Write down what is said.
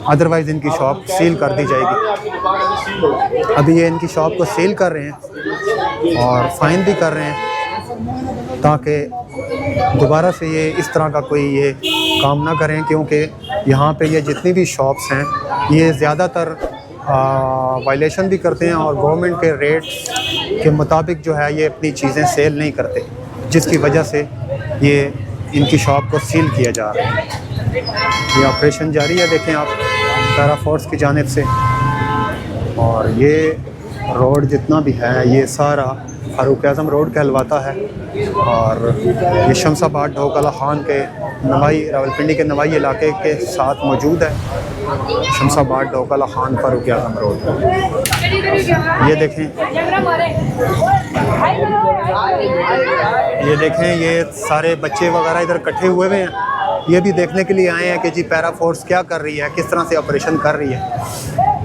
Otherwise इनकी shop seal कर दी जाएगी। अभी ये इनकी शॉप को सील कर रहे हैं और फ़ाइन भी कर रहे हैं ताकि दोबारा से ये इस तरह का कोई ये काम ना करें, क्योंकि यहाँ पे ये जितनी भी शॉप्स हैं ये ज़्यादातर वायलेशन भी करते हैं और गवर्नमेंट के रेट के मुताबिक जो है ये अपनी चीज़ें सेल नहीं करते, जिसकी वजह से ये इनकी शॉप को सील किया जा रहा है। ये ऑपरेशन जारी है, देखें आप, पैरा फोर्स की जानिब से। और ये रोड जितना भी है ये सारा फारूक आज़म रोड कहलवाता है और ये शमसाबाद ढोकला खान के नवाई रावलपिंडी के नवाई इलाके के साथ मौजूद है। शमसाबाद ढोकला खान फारूक आज़म रोड। ये देखें ये सारे बच्चे वगैरह इधर इकट्ठे हुए हैं, ये भी देखने के लिए आए हैं कि जी पैरा फोर्स क्या कर रही है, किस तरह से ऑपरेशन कर रही है।